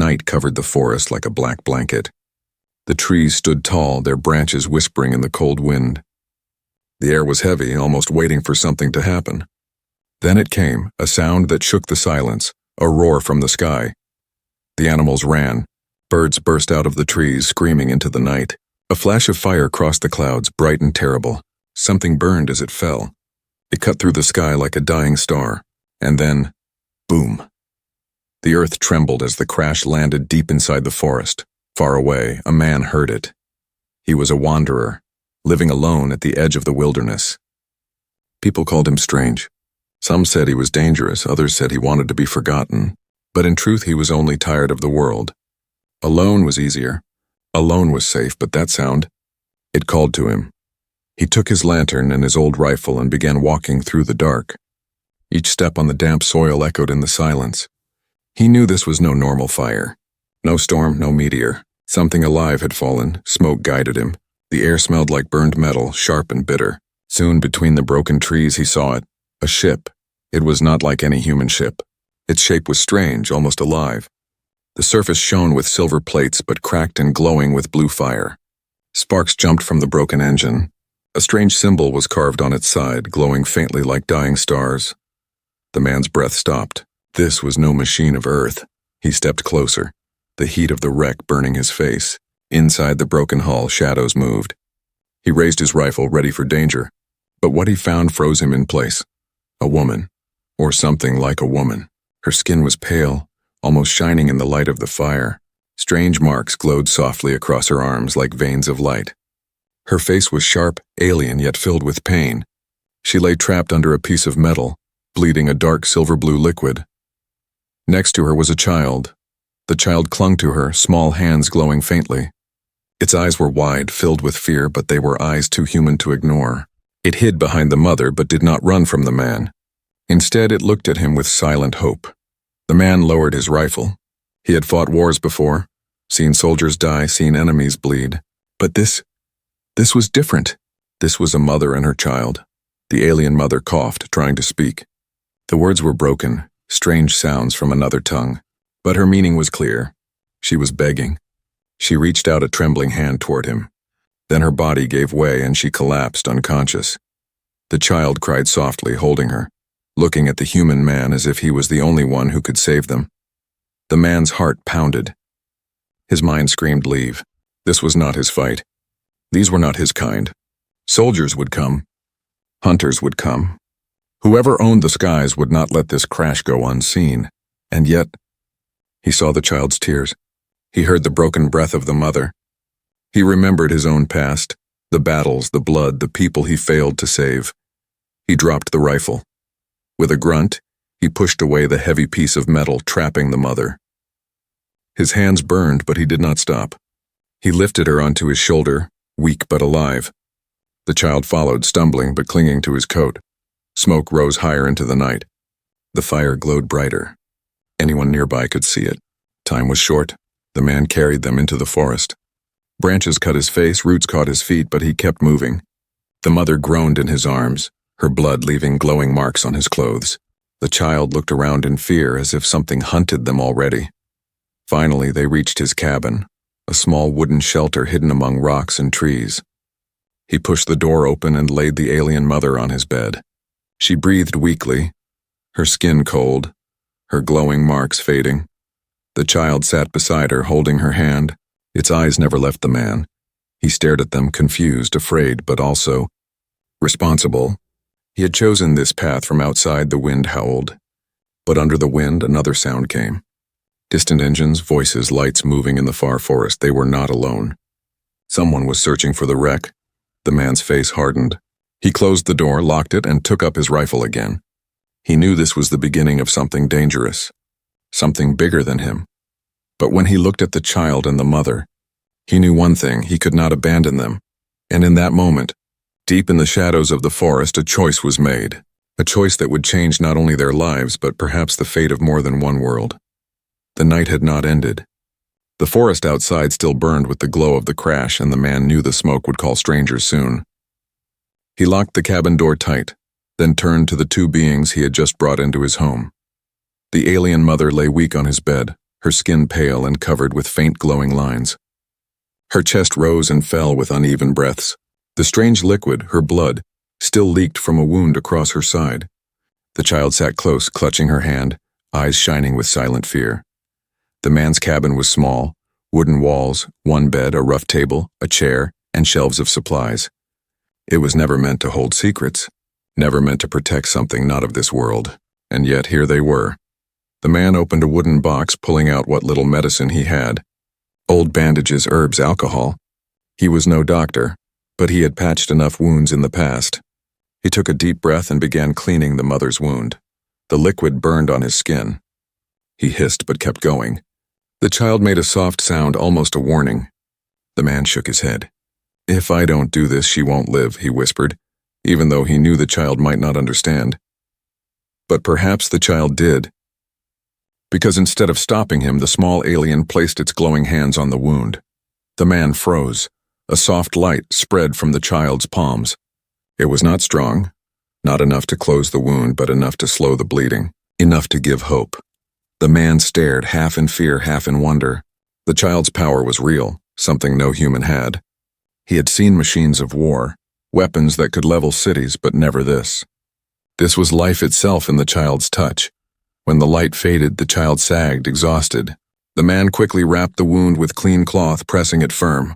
Night covered the forest like a black blanket. The trees stood tall, their branches whispering in the cold wind. The air was heavy, almost waiting for something to happen. Then it came, a sound that shook the silence, a roar from the sky. The animals ran. Birds burst out of the trees, screaming into the night. A flash of fire crossed the clouds, bright and terrible. Something burned as it fell. It cut through the sky like a dying star. And then, boom. The earth trembled as the crash landed deep inside the forest. Far away, a man heard it. He was a wanderer, living alone at the edge of the wilderness. People called him strange. Some said he was dangerous, others said he wanted to be forgotten. But in truth, he was only tired of the world. Alone was easier. Alone was safe, but that sound, it called to him. He took his lantern and his old rifle and began walking through the dark. Each step on the damp soil echoed in the silence. He knew this was no normal fire. No storm, no meteor. Something alive had fallen. Smoke guided him. The air smelled like burned metal, sharp and bitter. Soon, between the broken trees, he saw it. A ship. It was not like any human ship. Its shape was strange, almost alive. The surface shone with silver plates, but cracked and glowing with blue fire. Sparks jumped from the broken engine. A strange symbol was carved on its side, glowing faintly like dying stars. The man's breath stopped. This was no machine of Earth. He stepped closer, the heat of the wreck burning his face. Inside the broken hull, shadows moved. He raised his rifle, ready for danger. But what he found froze him in place. A woman, or something like a woman. Her skin was pale, almost shining in the light of the fire. Strange marks glowed softly across her arms like veins of light. Her face was sharp, alien, yet filled with pain. She lay trapped under a piece of metal, bleeding a dark silver-blue liquid. Next to her was a child. The child clung to her, small hands glowing faintly. Its eyes were wide, filled with fear, but they were eyes too human to ignore. It hid behind the mother, but did not run from the man. Instead, it looked at him with silent hope. The man lowered his rifle. He had fought wars before, seen soldiers die, seen enemies bleed. But this was different. This was a mother and her child. The alien mother coughed, trying to speak. The words were broken, strange sounds from another tongue. But her meaning was clear. She was begging. She reached out a trembling hand toward him. Then her body gave way and she collapsed unconscious. The child cried softly, holding her, looking at the human man as if he was the only one who could save them. The man's heart pounded. His mind screamed, leave. This was not his fight. These were not his kind. Soldiers would come. Hunters would come. Whoever owned the skies would not let this crash go unseen. And yet, he saw the child's tears. He heard the broken breath of the mother. He remembered his own past, the battles, the blood, the people he failed to save. He dropped the rifle. With a grunt, he pushed away the heavy piece of metal trapping the mother. His hands burned, but he did not stop. He lifted her onto his shoulder, weak but alive. The child followed, stumbling but clinging to his coat. Smoke rose higher into the night. The fire glowed brighter. Anyone nearby could see it. Time was short. The man carried them into the forest. Branches cut his face, roots caught his feet, but he kept moving. The mother groaned in his arms, her blood leaving glowing marks on his clothes. The child looked around in fear as if something hunted them already. Finally, they reached his cabin, a small wooden shelter hidden among rocks and trees. He pushed the door open and laid the alien mother on his bed. She breathed weakly, her skin cold, her glowing marks fading. The child sat beside her, holding her hand. Its eyes never left the man. He stared at them, confused, afraid, but also responsible. He had chosen this path. From outside, the wind howled. But under the wind, another sound came. Distant engines, voices, lights moving in the far forest. They were not alone. Someone was searching for the wreck. The man's face hardened. He closed the door, locked it, and took up his rifle again. He knew this was the beginning of something dangerous, something bigger than him. But when he looked at the child and the mother, he knew one thing: he could not abandon them. And in that moment, deep in the shadows of the forest, a choice was made. A choice that would change not only their lives, but perhaps the fate of more than one world. The night had not ended. The forest outside still burned with the glow of the crash, and the man knew the smoke would call strangers soon. He locked the cabin door tight, then turned to the two beings he had just brought into his home. The alien mother lay weak on his bed, her skin pale and covered with faint glowing lines. Her chest rose and fell with uneven breaths. The strange liquid, her blood, still leaked from a wound across her side. The child sat close, clutching her hand, eyes shining with silent fear. The man's cabin was small, wooden walls, one bed, a rough table, a chair, and shelves of supplies. It was never meant to hold secrets, never meant to protect something not of this world, and yet here they were. The man opened a wooden box, pulling out what little medicine he had. Old bandages, herbs, alcohol. He was no doctor, but he had patched enough wounds in the past. He took a deep breath and began cleaning the mother's wound. The liquid burned on his skin. He hissed but kept going. The child made a soft sound, almost a warning. The man shook his head. "If I don't do this, she won't live," he whispered, even though he knew the child might not understand. But perhaps the child did, because instead of stopping him, the small alien placed its glowing hands on the wound. The man froze. A soft light spread from the child's palms. It was not strong, not enough to close the wound, but enough to slow the bleeding, enough to give hope. The man stared, half in fear, half in wonder. The child's power was real, something no human had. He had seen machines of war, weapons that could level cities, but never this. This was life itself in the child's touch. When the light faded, the child sagged, exhausted. The man quickly wrapped the wound with clean cloth, pressing it firm.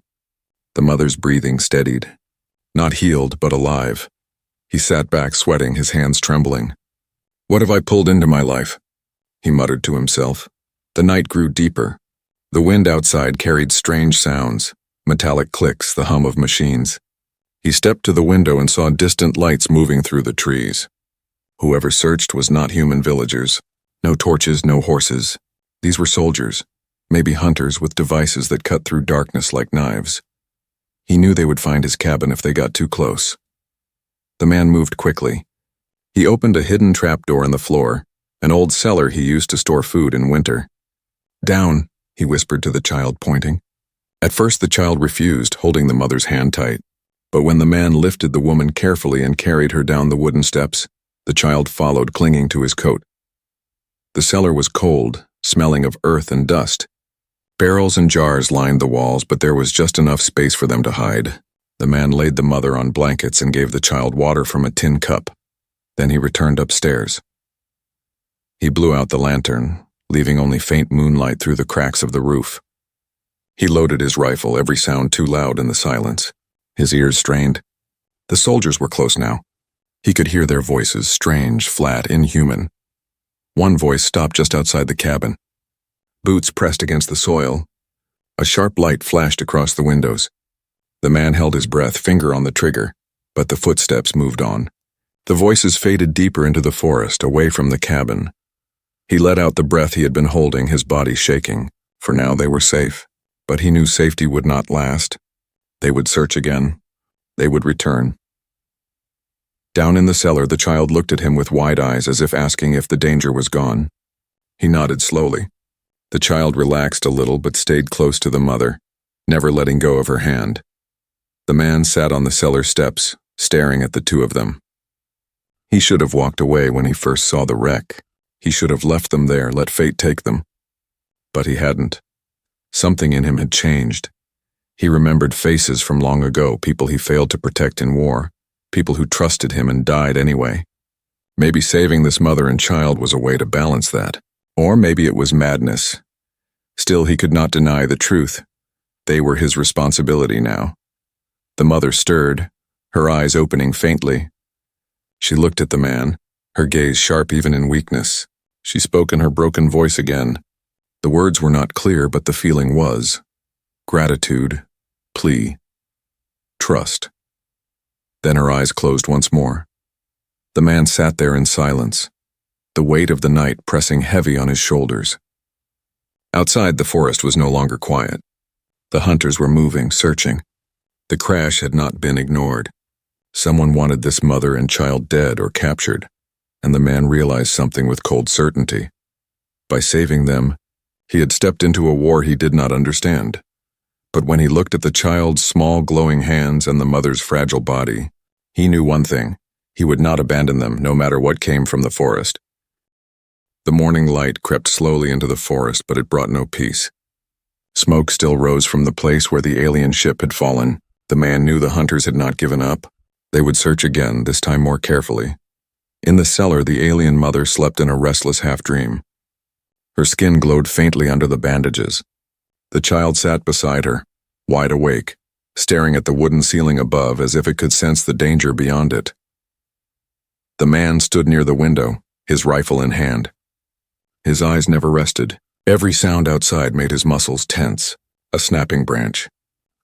The mother's breathing steadied. Not healed, but alive. He sat back, sweating, his hands trembling. "What have I pulled into my life?" he muttered to himself. The night grew deeper. The wind outside carried strange sounds, metallic clicks, the hum of machines. He stepped to the window and saw distant lights moving through the trees. Whoever searched was not human villagers. No torches, no horses. These were soldiers, maybe hunters with devices that cut through darkness like knives. He knew they would find his cabin if they got too close. The man moved quickly. He opened a hidden trapdoor in the floor, an old cellar he used to store food in winter. "Down," he whispered to the child, pointing. At first the child refused, holding the mother's hand tight. But when the man lifted the woman carefully and carried her down the wooden steps, the child followed, clinging to his coat. The cellar was cold, smelling of earth and dust. Barrels and jars lined the walls, but there was just enough space for them to hide. The man laid the mother on blankets and gave the child water from a tin cup. Then he returned upstairs. He blew out the lantern, leaving only faint moonlight through the cracks of the roof. He loaded his rifle, every sound too loud in the silence. His ears strained. The soldiers were close now. He could hear their voices, strange, flat, inhuman. One voice stopped just outside the cabin. Boots pressed against the soil. A sharp light flashed across the windows. The man held his breath, finger on the trigger, but the footsteps moved on. The voices faded deeper into the forest, away from the cabin. He let out the breath he had been holding, his body shaking. For now they were safe, but he knew safety would not last. They would search again. They would return. Down in the cellar, the child looked at him with wide eyes, as if asking if the danger was gone. He nodded slowly. The child relaxed a little but stayed close to the mother, never letting go of her hand. The man sat on the cellar steps, staring at the two of them. He should have walked away when he first saw the wreck. He should have left them there, let fate take them. But he hadn't. Something in him had changed. He remembered faces from long ago, people he failed to protect in war, people who trusted him and died anyway. Maybe saving this mother and child was a way to balance that. Or maybe it was madness. Still, he could not deny the truth. They were his responsibility now. The mother stirred, her eyes opening faintly. She looked at the man, her gaze sharp even in weakness. She spoke in her broken voice again. The words were not clear, but the feeling was. Gratitude, plea, trust. Then her eyes closed once more. The man sat there in silence, the weight of the night pressing heavy on his shoulders. Outside, the forest was no longer quiet. The hunters were moving, searching. The crash had not been ignored. Someone wanted this mother and child dead or captured, and the man realized something with cold certainty. By saving them, he had stepped into a war he did not understand. But when he looked at the child's small glowing hands and the mother's fragile body, he knew one thing: he would not abandon them, no matter what came from the forest. The morning light crept slowly into the forest, but it brought no peace. Smoke still rose from the place where the alien ship had fallen. The man knew the hunters had not given up. They would search again, this time more carefully. In the cellar, the alien mother slept in a restless half-dream. Her skin glowed faintly under the bandages. The child sat beside her, wide awake, staring at the wooden ceiling above as if it could sense the danger beyond it. The man stood near the window, his rifle in hand. His eyes never rested. Every sound outside made his muscles tense. A snapping branch,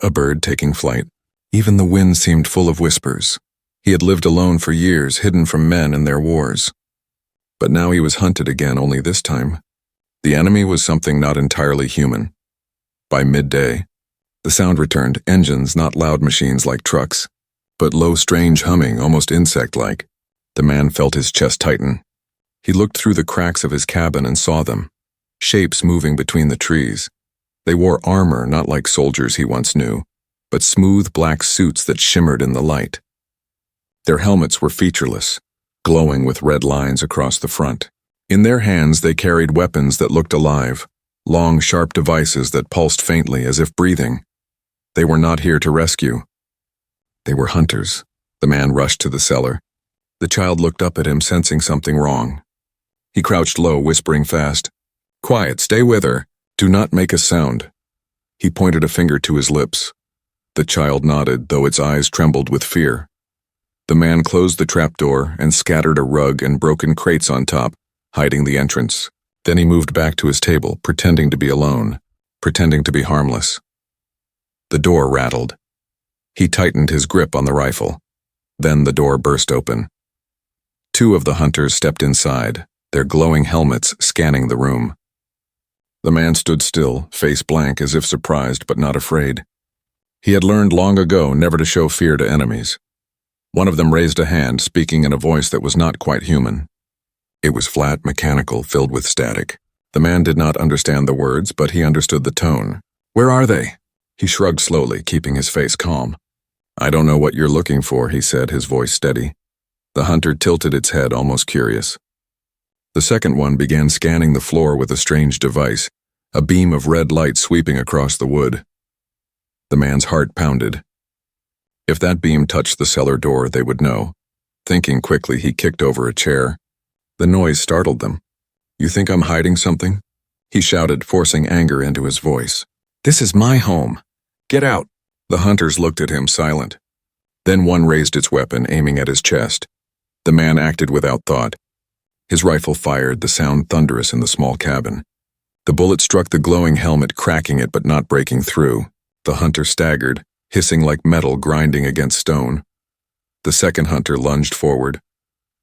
a bird taking flight. Even the wind seemed full of whispers. He had lived alone for years, hidden from men and their wars. But now he was hunted again, only this time the enemy was something not entirely human. By midday, the sound returned, engines, not loud machines like trucks, but low, strange humming, almost insect-like. The man felt his chest tighten. He looked through the cracks of his cabin and saw them, shapes moving between the trees. They wore armor, not like soldiers he once knew, but smooth black suits that shimmered in the light. Their helmets were featureless, glowing with red lines across the front. In their hands they carried weapons that looked alive, long, sharp devices that pulsed faintly as if breathing. They were not here to rescue. They were hunters. The man rushed to the cellar. The child looked up at him, sensing something wrong. He crouched low, whispering fast, "Quiet, stay with her. Do not make a sound." He pointed a finger to his lips. The child nodded, though its eyes trembled with fear. The man closed the trapdoor and scattered a rug and broken crates on top, hiding the entrance. Then he moved back to his table, pretending to be alone, pretending to be harmless. The door rattled. He tightened his grip on the rifle. Then the door burst open. Two of the hunters stepped inside, their glowing helmets scanning the room. The man stood still, face blank, as if surprised but not afraid. He had learned long ago never to show fear to enemies. One of them raised a hand, speaking in a voice that was not quite human. It was flat, mechanical, filled with static. The man did not understand the words, but he understood the tone. "Where are they?" He shrugged slowly, keeping his face calm. "I don't know what you're looking for," he said, his voice steady. The hunter tilted its head, almost curious. The second one began scanning the floor with a strange device, a beam of red light sweeping across the wood. The man's heart pounded. If that beam touched the cellar door, they would know. Thinking quickly, he kicked over a chair. The noise startled them. "You think I'm hiding something?" he shouted, forcing anger into his voice. "This is my home. Get out." The hunters looked at him, silent. Then one raised its weapon, aiming at his chest. The man acted without thought. His rifle fired, the sound thunderous in the small cabin. The bullet struck the glowing helmet, cracking it but not breaking through. The hunter staggered, hissing like metal grinding against stone. The second hunter lunged forward.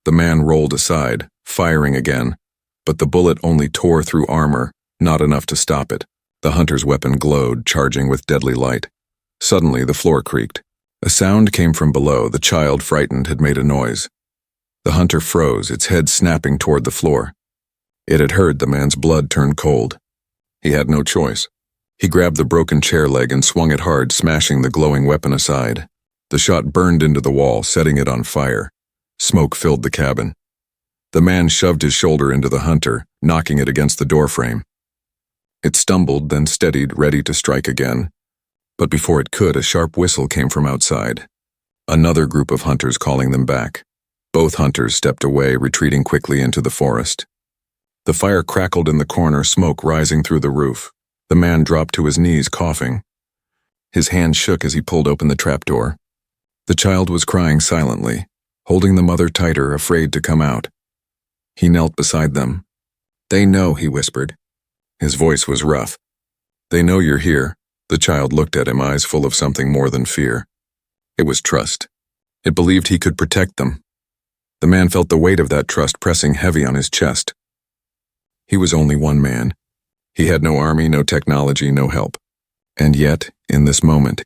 The man rolled aside, firing again, but the bullet only tore through armor, not enough to stop it. The hunter's weapon glowed, charging with deadly light. Suddenly, the floor creaked. A sound came from below. The child, frightened, had made a noise. The hunter froze, its head snapping toward the floor. It had heard the man's blood turn cold. He had no choice. He grabbed the broken chair leg and swung it hard, smashing the glowing weapon aside. The shot burned into the wall, setting it on fire. Smoke filled the cabin. The man shoved his shoulder into the hunter, knocking it against the doorframe. It stumbled, then steadied, ready to strike again. But before it could, a sharp whistle came from outside. Another group of hunters calling them back. Both hunters stepped away, retreating quickly into the forest. The fire crackled in the corner, smoke rising through the roof. The man dropped to his knees, coughing. His hand shook as he pulled open the trapdoor. The child was crying silently, holding the mother tighter, afraid to come out. He knelt beside them. "They know," he whispered. His voice was rough. "They know you're here." The child looked at him, eyes full of something more than fear. It was trust. It believed he could protect them. The man felt the weight of that trust pressing heavy on his chest. He was only one man. He had no army, no technology, no help. And yet, in this moment,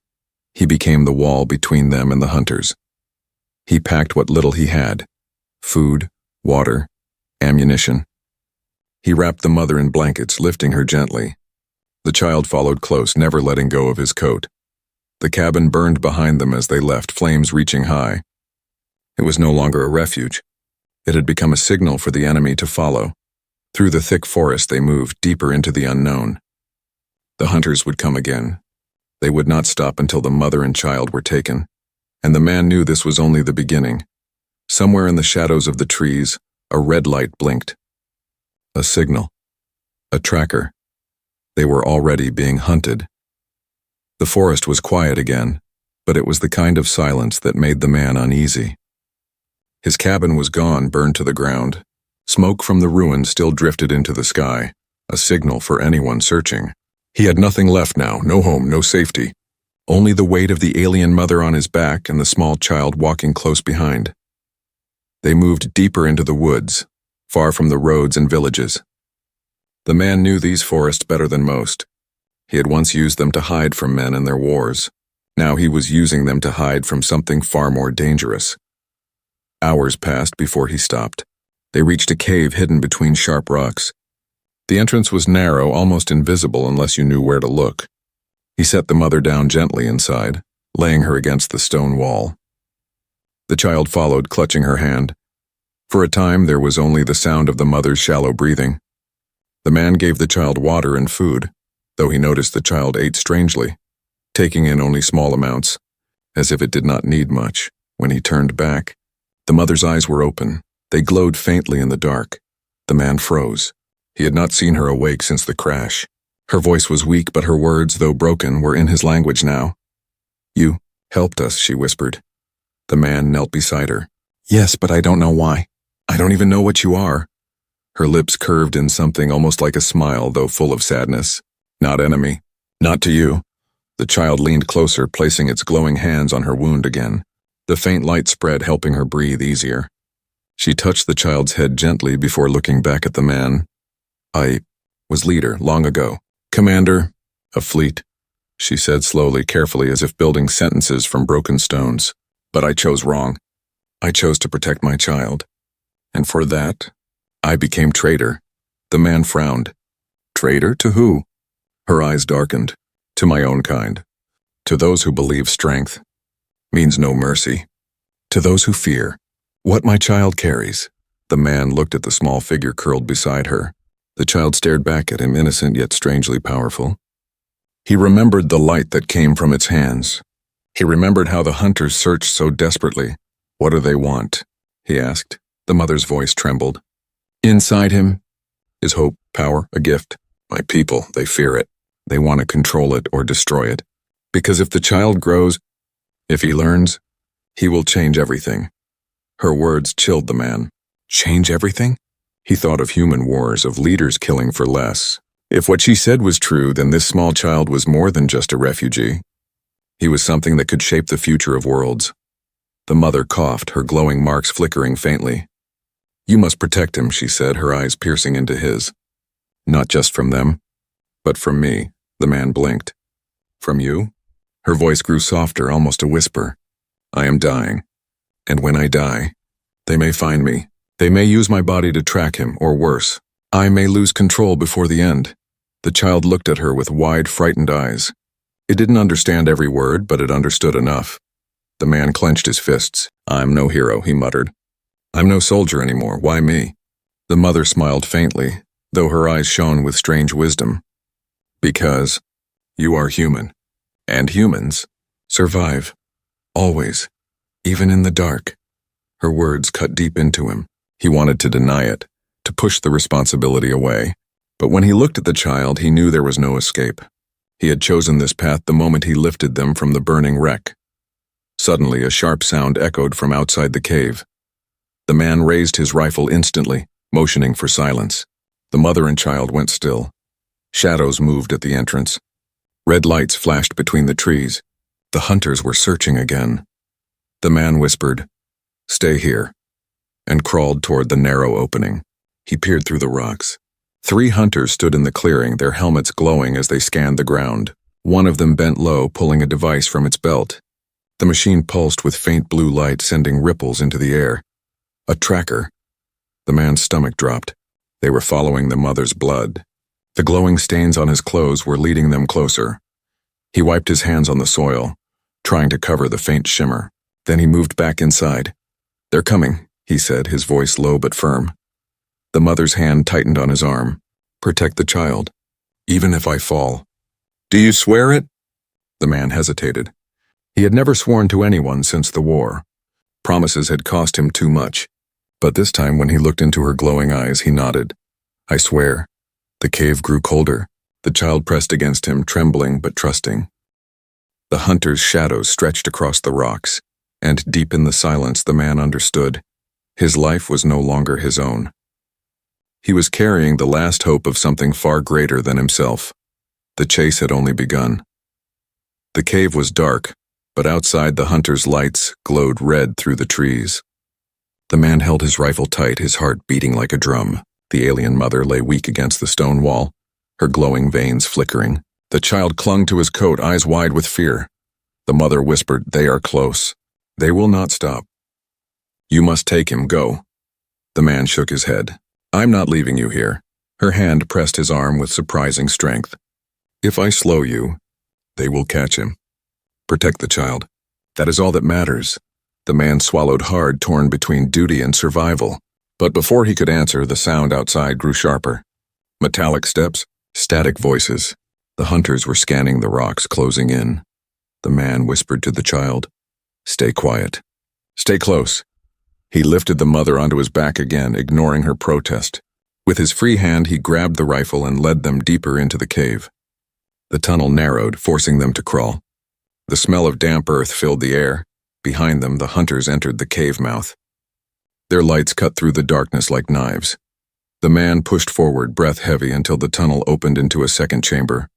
he became the wall between them and the hunters. He packed what little he had: food, water, ammunition. He wrapped the mother in blankets, lifting her gently. The child followed close, never letting go of his coat. The cabin burned behind them as they left, flames reaching high. It was no longer a refuge. It had become a signal for the enemy to follow. Through the thick forest they moved deeper into the unknown. The hunters would come again. They would not stop until the mother and child were taken, and the man knew this was only the beginning. Somewhere in the shadows of the trees, a red light blinked. A signal. A tracker. They were already being hunted. The forest was quiet again, but it was the kind of silence that made the man uneasy. His cabin was gone, burned to the ground. Smoke from the ruins still drifted into the sky, a signal for anyone searching. He had nothing left now, no home, no safety. Only the weight of the alien mother on his back and the small child walking close behind. They moved deeper into the woods, far from the roads and villages. The man knew these forests better than most. He had once used them to hide from men and their wars. Now he was using them to hide from something far more dangerous. Hours passed before he stopped. They reached a cave hidden between sharp rocks. The entrance was narrow, almost invisible unless you knew where to look. He set the mother down gently inside, laying her against the stone wall. The child followed, clutching her hand. For a time there was only the sound of the mother's shallow breathing. The man gave the child water and food, though he noticed the child ate strangely, taking in only small amounts, as if it did not need much. When he turned back, the mother's eyes were open. They glowed faintly in the dark. The man froze. He had not seen her awake since the crash. Her voice was weak, but her words, though broken, were in his language now. "You helped us," she whispered. The man knelt beside her. "Yes, but I don't know why. I don't even know what you are." Her lips curved in something almost like a smile, though full of sadness. "Not enemy. Not to you." The child leaned closer, placing its glowing hands on her wound again. The faint light spread, helping her breathe easier. She touched the child's head gently before looking back at the man. "I was leader long ago. Commander of fleet," she said slowly, carefully, as if building sentences from broken stones. "But I chose wrong. I chose to protect my child. And for that, I became traitor." The man frowned. "Traitor to who?" Her eyes darkened. "To my own kind. To those who believe strength means no mercy. To those who fear what my child carries." The man looked at the small figure curled beside her. The child stared back at him, innocent yet strangely powerful. He remembered the light that came from its hands. He remembered how the hunters searched so desperately. "What do they want?" he asked. The mother's voice trembled. Inside him is hope, power, a gift. My people, they fear it. They want to control it or destroy it. Because if the child grows, if he learns, he will change everything. Her words chilled the man. Change everything? He thought of human wars, of leaders killing for less. If what she said was true, then this small child was more than just a refugee. He was something that could shape the future of worlds. The mother coughed, her glowing marks flickering faintly. "You must protect him," she said, her eyes piercing into his. "Not just from them, but from me." The man blinked. "From you?" Her voice grew softer, almost a whisper. "I am dying. And when I die, they may find me. They may use my body to track him, or worse. I may lose control before the end." The child looked at her with wide, frightened eyes. It didn't understand every word, but it understood enough. The man clenched his fists. "I'm no hero," he muttered. "I'm no soldier anymore. Why me?" The mother smiled faintly, though her eyes shone with strange wisdom. "Because you are human, and humans survive. Always, even in the dark." Her words cut deep into him. He wanted to deny it, to push the responsibility away. But when he looked at the child, he knew there was no escape. He had chosen this path the moment he lifted them from the burning wreck. Suddenly, a sharp sound echoed from outside the cave. The man raised his rifle instantly, motioning for silence. The mother and child went still. Shadows moved at the entrance. Red lights flashed between the trees. The hunters were searching again. The man whispered, "Stay here," and crawled toward the narrow opening. He peered through the rocks. 3 hunters stood in the clearing, their helmets glowing as they scanned the ground. One of them bent low, pulling a device from its belt. The machine pulsed with faint blue light, sending ripples into the air. A tracker. The man's stomach dropped. They were following the mother's blood. The glowing stains on his clothes were leading them closer. He wiped his hands on the soil, trying to cover the faint shimmer. Then he moved back inside. "They're coming," he said, his voice low but firm. The mother's hand tightened on his arm. "Protect the child, even if I fall." "Do you swear it?" The man hesitated. He had never sworn to anyone since the war. Promises had cost him too much. But this time when he looked into her glowing eyes, he nodded. "I swear." The cave grew colder. The child pressed against him, trembling but trusting. The hunter's shadows stretched across the rocks, and deep in the silence the man understood. His life was no longer his own. He was carrying the last hope of something far greater than himself. The chase had only begun. The cave was dark, but outside the hunter's lights glowed red through the trees. The man held his rifle tight, his heart beating like a drum. The alien mother lay weak against the stone wall, her glowing veins flickering. The child clung to his coat, eyes wide with fear. The mother whispered, "They are close. They will not stop. You must take him, go." The man shook his head. "I'm not leaving you here." Her hand pressed his arm with surprising strength. "If I slow you, they will catch him. Protect the child. That is all that matters." The man swallowed hard, torn between duty and survival. But before he could answer, the sound outside grew sharper. Metallic steps, static voices. The hunters were scanning the rocks, closing in. The man whispered to the child, "Stay quiet. Stay close." He lifted the mother onto his back again, ignoring her protest. With his free hand, he grabbed the rifle and led them deeper into the cave. The tunnel narrowed, forcing them to crawl. The smell of damp earth filled the air. Behind them, the hunters entered the cave mouth. Their lights cut through the darkness like knives. The man pushed forward, breath heavy, until the tunnel opened into a second chamber.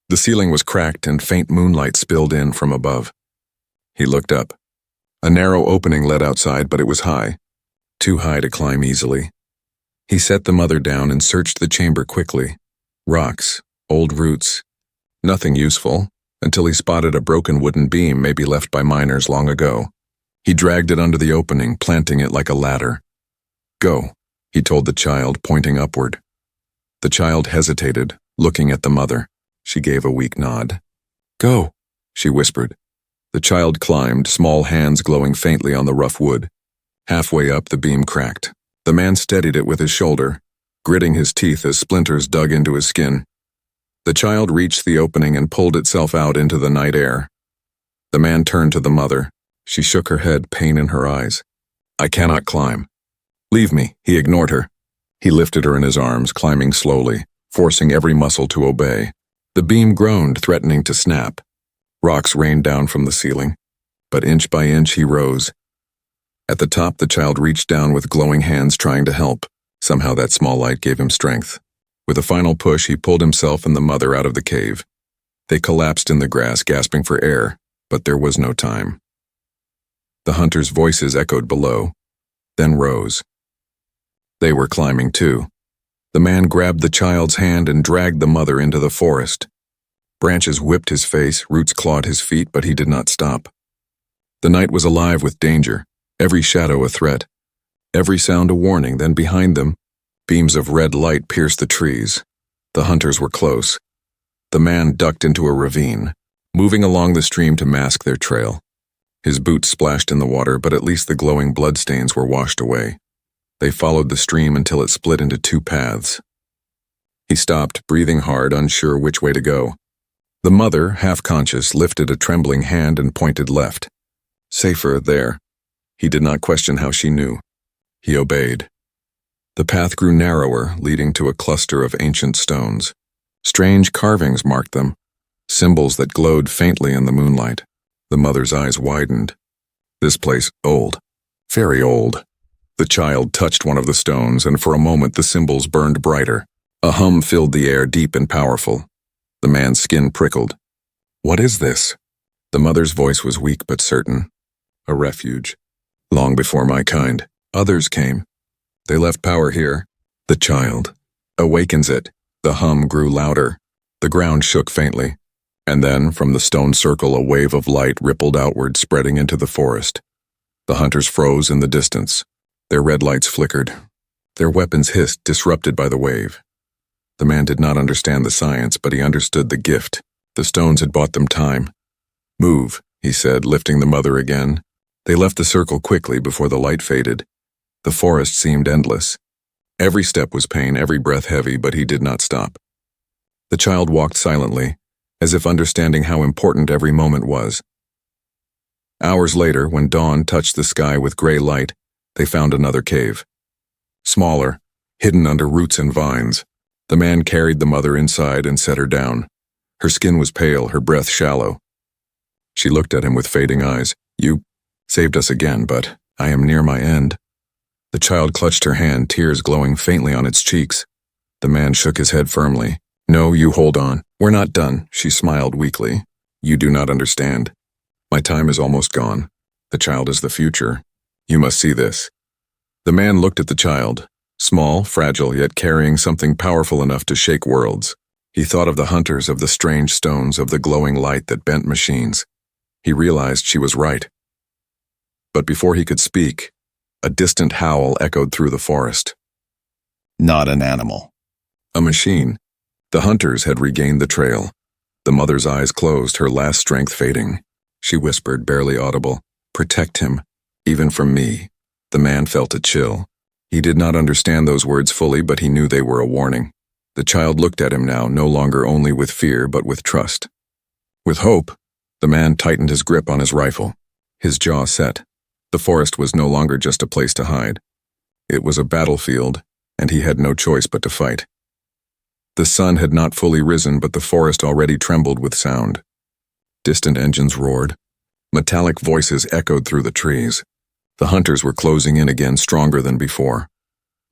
The ceiling was cracked and faint moonlight spilled in from above. He looked up. A narrow opening led outside, but it was high, too high to climb easily. He set the mother down and searched the chamber quickly. Rocks, old roots, nothing useful, until he spotted a broken wooden beam maybe left by miners long ago. He dragged it under the opening, planting it like a ladder. "Go," he told the child, pointing upward. The child hesitated, looking at the mother. She gave a weak nod. "Go," she whispered. The child climbed, small hands glowing faintly on the rough wood. Halfway up, the beam cracked. The man steadied it with his shoulder, gritting his teeth as splinters dug into his skin. The child reached the opening and pulled itself out into the night air. The man turned to the mother. She shook her head, pain in her eyes. "I cannot climb." "Leave me," he ignored her. He lifted her in his arms, climbing slowly, forcing every muscle to obey. The beam groaned, threatening to snap. Rocks rained down from the ceiling, but inch by inch he rose. At the top, the child reached down with glowing hands, trying to help. Somehow that small light gave him strength. With a final push, he pulled himself and the mother out of the cave. They collapsed in the grass, gasping for air, but there was no time. The hunters' voices echoed below, then rose. They were climbing too. The man grabbed the child's hand and dragged the mother into the forest. Branches whipped his face, roots clawed his feet, but he did not stop. The night was alive with danger, every shadow a threat, every sound a warning. Then behind them, beams of red light pierced the trees. The hunters were close. The man ducked into a ravine, moving along the stream to mask their trail. His boots splashed in the water, but at least the glowing bloodstains were washed away. They followed the stream until it split into two paths. He stopped, breathing hard, unsure which way to go. The mother, half-conscious, lifted a trembling hand and pointed left. Safer there. He did not question how she knew. He obeyed. The path grew narrower, leading to a cluster of ancient stones. Strange carvings marked them, symbols that glowed faintly in the moonlight. The mother's eyes widened. This place, old. Very old. The child touched one of the stones, and for a moment the symbols burned brighter. A hum filled the air, deep and powerful. The man's skin prickled. "What is this?" The mother's voice was weak but certain. "A refuge. Long before my kind. Others came. They left power here. The child awakens it." The hum grew louder. The ground shook faintly. And then, from the stone circle, a wave of light rippled outward, spreading into the forest. The hunters froze in the distance. Their red lights flickered. Their weapons hissed, disrupted by the wave. The man did not understand the science, but he understood the gift. The stones had bought them time. "Move," he said, lifting the mother again. They left the circle quickly before the light faded. The forest seemed endless. Every step was pain, every breath heavy, but he did not stop. The child walked silently, as if understanding how important every moment was. Hours later, when dawn touched the sky with gray light, they found another cave. Smaller, hidden under roots and vines. The man carried the mother inside and set her down. Her skin was pale, her breath shallow. She looked at him with fading eyes. "You saved us again, but I am near my end." The child clutched her hand, tears glowing faintly on its cheeks. The man shook his head firmly. "No, you hold on. We're not done," she smiled weakly. "You do not understand. My time is almost gone. The child is the future. You must see this." The man looked at the child, small, fragile, yet carrying something powerful enough to shake worlds. He thought of the hunters, of the strange stones, of the glowing light that bent machines. He realized she was right. But before he could speak, a distant howl echoed through the forest. Not an animal. A machine. The hunters had regained the trail. The mother's eyes closed, her last strength fading. She whispered, barely audible, "Protect him, even from me." The man felt a chill. He did not understand those words fully, but he knew they were a warning. The child looked at him now, no longer only with fear, but with trust. With hope, the man tightened his grip on his rifle. His jaw set. The forest was no longer just a place to hide. It was a battlefield, and he had no choice but to fight. The sun had not fully risen, but the forest already trembled with sound. Distant engines roared. Metallic voices echoed through the trees. The hunters were closing in again, stronger than before.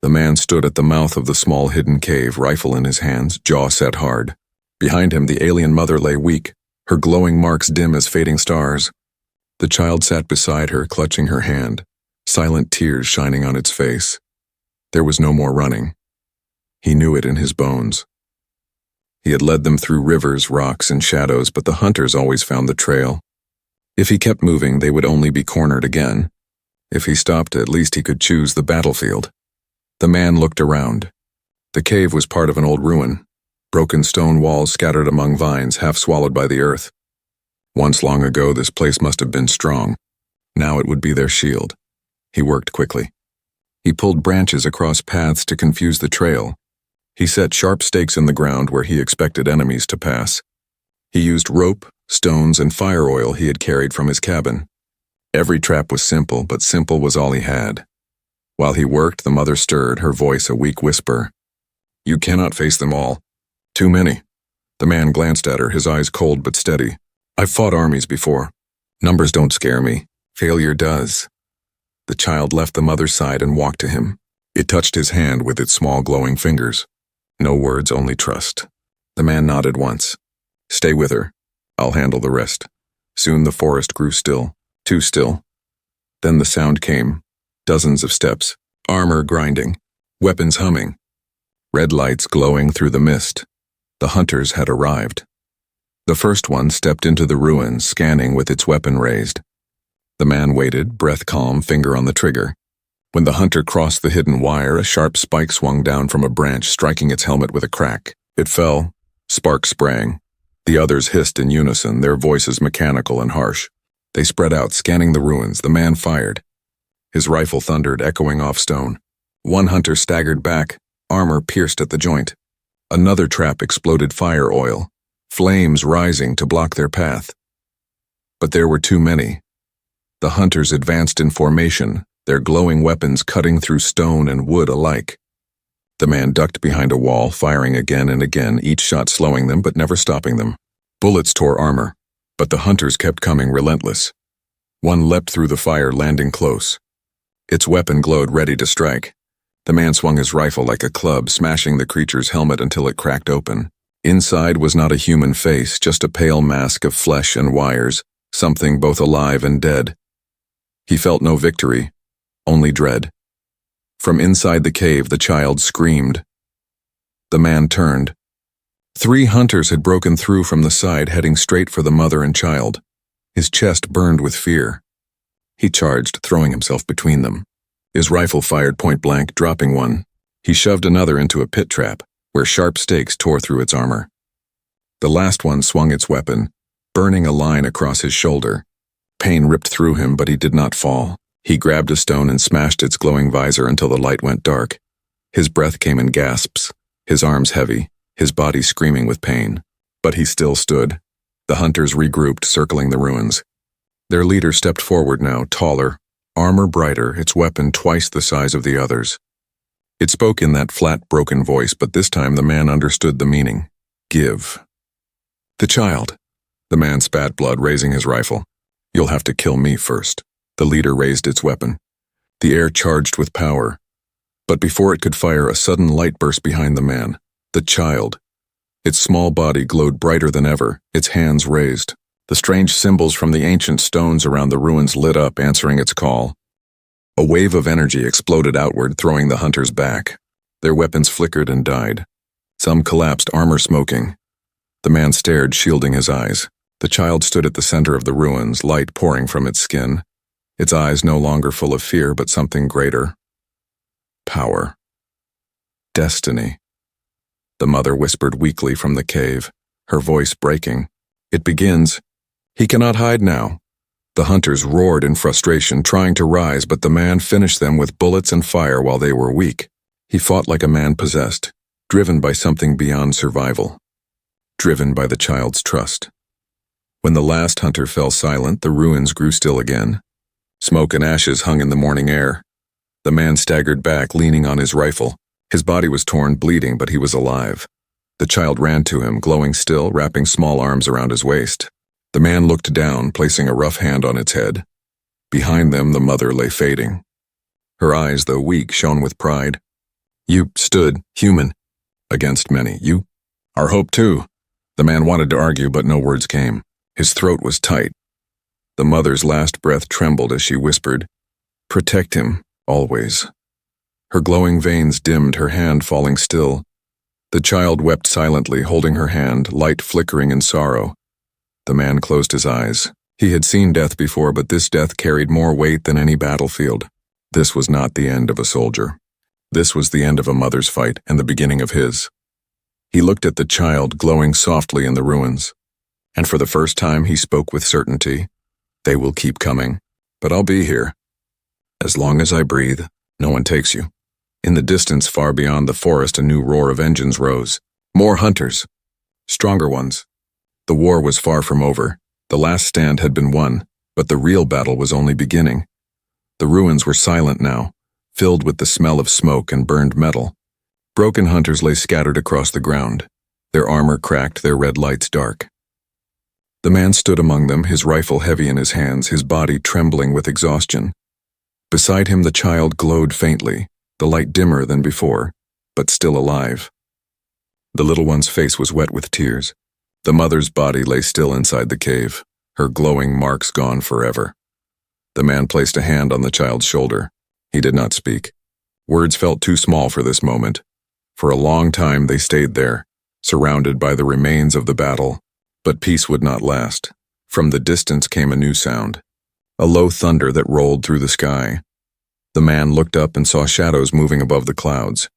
The man stood at the mouth of the small hidden cave, rifle in his hands, jaw set hard. Behind him, the alien mother lay weak, her glowing marks dim as fading stars. The child sat beside her, clutching her hand, silent tears shining on its face. There was no more running. He knew it in his bones. He had led them through rivers, rocks, and shadows, but the hunters always found the trail. If he kept moving, they would only be cornered again. If he stopped, at least he could choose the battlefield. The man looked around. The cave was part of an old ruin, broken stone walls scattered among vines, half swallowed by the earth. Once long ago, this place must have been strong. Now it would be their shield. He worked quickly. He pulled branches across paths to confuse the trail. He set sharp stakes in the ground where he expected enemies to pass. He used rope, stones, and fire oil he had carried from his cabin. Every trap was simple, but simple was all he had. While he worked, the mother stirred, her voice a weak whisper. "You cannot face them all. Too many." The man glanced at her, his eyes cold but steady. "I've fought armies before. Numbers don't scare me. Failure does." The child left the mother's side and walked to him. It touched his hand with its small glowing fingers. No words, only trust. The man nodded once. "Stay with her. I'll handle the rest." Soon the forest grew still, too still. Then the sound came. Dozens of steps, armor grinding, weapons humming, red lights glowing through the mist. The hunters had arrived. The first one stepped into the ruins, scanning with its weapon raised. The man waited, breath calm, finger on the trigger. When the hunter crossed the hidden wire, a sharp spike swung down from a branch, striking its helmet with a crack. It fell. Sparks sprang. The others hissed in unison, their voices mechanical and harsh. They spread out, scanning the ruins. The man fired. His rifle thundered, echoing off stone. One hunter staggered back, armor pierced at the joint. Another trap exploded fire oil, flames rising to block their path. But there were too many. The hunters advanced in formation, their glowing weapons cutting through stone and wood alike. The man ducked behind a wall, firing again and again, each shot slowing them but never stopping them. Bullets tore armor, but the hunters kept coming, relentless. One leapt through the fire, landing close. Its weapon glowed, ready to strike. The man swung his rifle like a club, smashing the creature's helmet until it cracked open. Inside was not a human face, just a pale mask of flesh and wires, something both alive and dead. He felt no victory, only dread. From inside the cave, the child screamed. The man turned. 3 hunters had broken through from the side, heading straight for the mother and child. His chest burned with fear. He charged, throwing himself between them. His rifle fired point blank, dropping one. He shoved another into a pit trap, where sharp stakes tore through its armor. The last one swung its weapon, burning a line across his shoulder. Pain ripped through him, but he did not fall. He grabbed a stone and smashed its glowing visor until the light went dark. His breath came in gasps, his arms heavy, his body screaming with pain. But he still stood. The hunters regrouped, circling the ruins. Their leader stepped forward now, taller, armor brighter, its weapon twice the size of the others. It spoke in that flat, broken voice, but this time the man understood the meaning. Give. The child. The man spat blood, raising his rifle. You'll have to kill me first. The leader raised its weapon. The air charged with power. But before it could fire, a sudden light burst behind the man. The child. Its small body glowed brighter than ever, its hands raised. The strange symbols from the ancient stones around the ruins lit up, answering its call. A wave of energy exploded outward, throwing the hunters back. Their weapons flickered and died. Some collapsed, armor smoking. The man stared, shielding his eyes. The child stood at the center of the ruins, light pouring from its skin. Its eyes no longer full of fear, but something greater. Power. Destiny. The mother whispered weakly from the cave, her voice breaking. It begins. He cannot hide now. The hunters roared in frustration, trying to rise, but the man finished them with bullets and fire while they were weak. He fought like a man possessed, driven by something beyond survival. Driven by the child's trust. When the last hunter fell silent, the ruins grew still again. Smoke and ashes hung in the morning air. The man staggered back, leaning on his rifle. His body was torn, bleeding, but he was alive. The child ran to him, glowing still, wrapping small arms around his waist. The man looked down, placing a rough hand on its head. Behind them, the mother lay fading. Her eyes, though weak, shone with pride. You stood, human, against many. You, our hope too. The man wanted to argue, but no words came. His throat was tight. The mother's last breath trembled as she whispered, "Protect him, always." Her glowing veins dimmed, her hand falling still. The child wept silently, holding her hand, light flickering in sorrow. The man closed his eyes. He had seen death before, but this death carried more weight than any battlefield. This was not the end of a soldier. This was the end of a mother's fight and the beginning of his. He looked at the child glowing softly in the ruins. And for the first time he spoke with certainty. They will keep coming, but I'll be here. As long as I breathe, no one takes you. In the distance, far beyond the forest, a new roar of engines rose. More hunters. Stronger ones. The war was far from over. The last stand had been won, but the real battle was only beginning. The ruins were silent now, filled with the smell of smoke and burned metal. Broken hunters lay scattered across the ground, their armor cracked, their red lights dark. The man stood among them, his rifle heavy in his hands, his body trembling with exhaustion. Beside him the child glowed faintly, the light dimmer than before, but still alive. The little one's face was wet with tears. The mother's body lay still inside the cave, her glowing marks gone forever. The man placed a hand on the child's shoulder. He did not speak. Words felt too small for this moment. For a long time they stayed there, surrounded by the remains of the battle. But peace would not last. From the distance came a new sound, a low thunder that rolled through the sky. The man looked up and saw shadows moving above the clouds.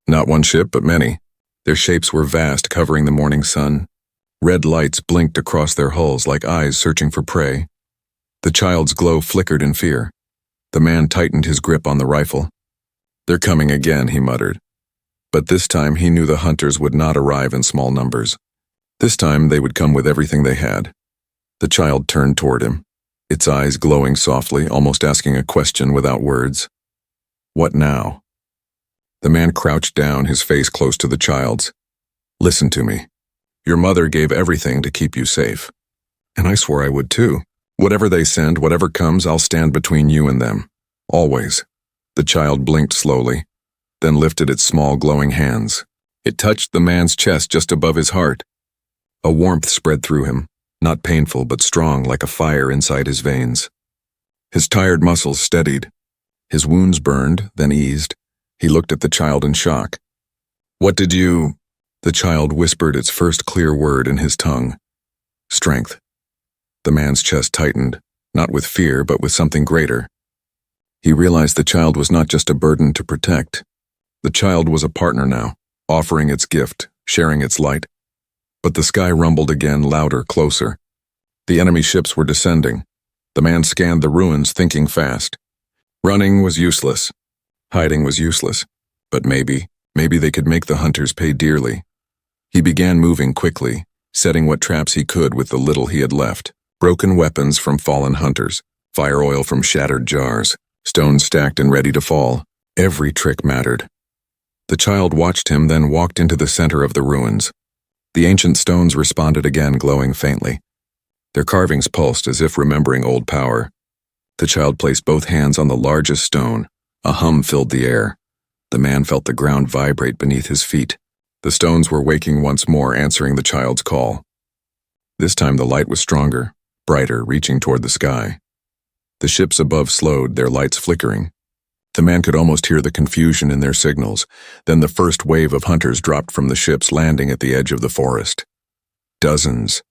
Not one ship, but many. Their shapes were vast, covering the morning sun. Red lights blinked across their hulls like eyes searching for prey. The child's glow flickered in fear. The man tightened his grip on the rifle. "They're coming again," he muttered. But this time he knew the hunters would not arrive in small numbers. This time they would come with everything they had. The child turned toward him, its eyes glowing softly, almost asking a question without words. What now? The man crouched down, his face close to the child's. "Listen to me. Your mother gave everything to keep you safe. And I swore I would too. Whatever they send, whatever comes, I'll stand between you and them. Always." The child blinked slowly, then lifted its small glowing hands. It touched the man's chest just above his heart. A warmth spread through him, not painful but strong like a fire inside his veins. His tired muscles steadied. His wounds burned, then eased. He looked at the child in shock. "What did you—" The child whispered its first clear word in his tongue. "Strength." The man's chest tightened, not with fear but with something greater. He realized the child was not just a burden to protect. The child was a partner now, offering its gift, sharing its light. But the sky rumbled again, louder, closer. The enemy ships were descending. The man scanned the ruins, thinking fast. Running was useless. Hiding was useless. But maybe they could make the hunters pay dearly. He began moving quickly, setting what traps he could with the little he had left. Broken weapons from fallen hunters, fire oil from shattered jars, stones stacked and ready to fall. Every trick mattered. The child watched him, then walked into the center of the ruins. The ancient stones responded again, glowing faintly. Their carvings pulsed as if remembering old power. The child placed both hands on the largest stone. A hum filled the air. The man felt the ground vibrate beneath his feet. The stones were waking once more, answering the child's call. This time the light was stronger, brighter, reaching toward the sky. The ships above slowed, their lights flickering. The man could almost hear the confusion in their signals. Then the first wave of hunters dropped from the ships, landing at the edge of the forest. Dozens.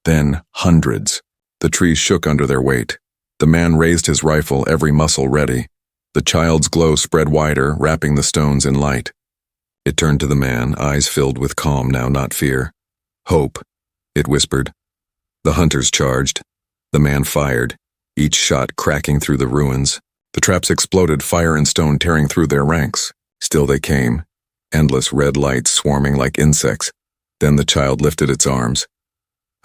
Then hundreds. The trees shook under their weight. The man raised his rifle, every muscle ready. The child's glow spread wider, wrapping the stones in light. It turned to the man, eyes filled with calm now, not fear. Hope, it whispered. The hunters charged. The man fired, each shot cracking through the ruins. The traps exploded, fire and stone tearing through their ranks. Still they came, endless red lights swarming like insects. Then the child lifted its arms.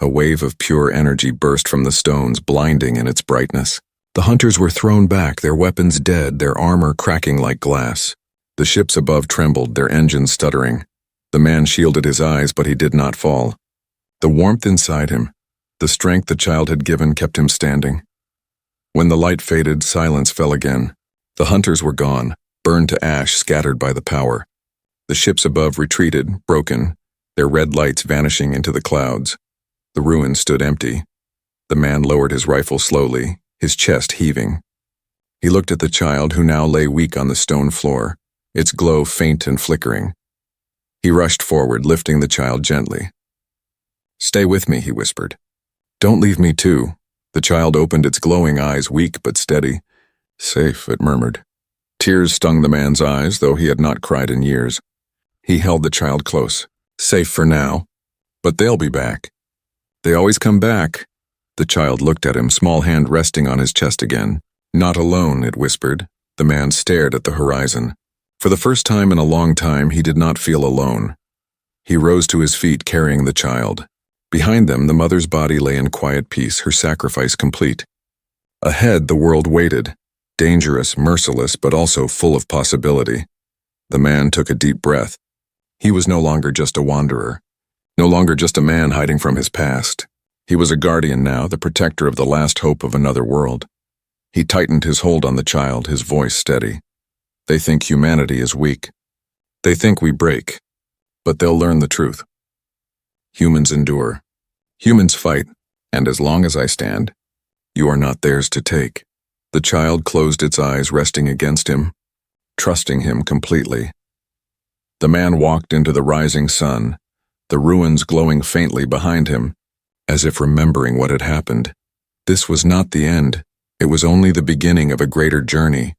A wave of pure energy burst from the stones, blinding in its brightness. The hunters were thrown back, their weapons dead, their armor cracking like glass. The ships above trembled, their engines stuttering. The man shielded his eyes, but he did not fall. The warmth inside him, the strength the child had given, kept him standing. When the light faded, silence fell again. The hunters were gone, burned to ash, scattered by the power. The ships above retreated, broken, their red lights vanishing into the clouds. The ruins stood empty. The man lowered his rifle slowly, his chest heaving. He looked at the child, who now lay weak on the stone floor, its glow faint and flickering. He rushed forward, lifting the child gently. "Stay with me," he whispered. "Don't leave me too." The child opened its glowing eyes, weak but steady. "Safe," it murmured. Tears stung the man's eyes, though he had not cried in years. He held the child close. "Safe for now. But they'll be back. They always come back." The child looked at him, small hand resting on his chest again. "Not alone," it whispered. The man stared at the horizon. For the first time in a long time, he did not feel alone. He rose to his feet, carrying the child. Behind them, the mother's body lay in quiet peace, her sacrifice complete. Ahead, the world waited, dangerous, merciless, but also full of possibility. The man took a deep breath. He was no longer just a wanderer, no longer just a man hiding from his past. He was a guardian now, the protector of the last hope of another world. He tightened his hold on the child, his voice steady. "They think humanity is weak. They think we break. But they'll learn the truth. Humans endure. Humans fight, and as long as I stand, you are not theirs to take." The child closed its eyes, resting against him, trusting him completely. The man walked into the rising sun, the ruins glowing faintly behind him, as if remembering what had happened. This was not the end. It was only the beginning of a greater journey,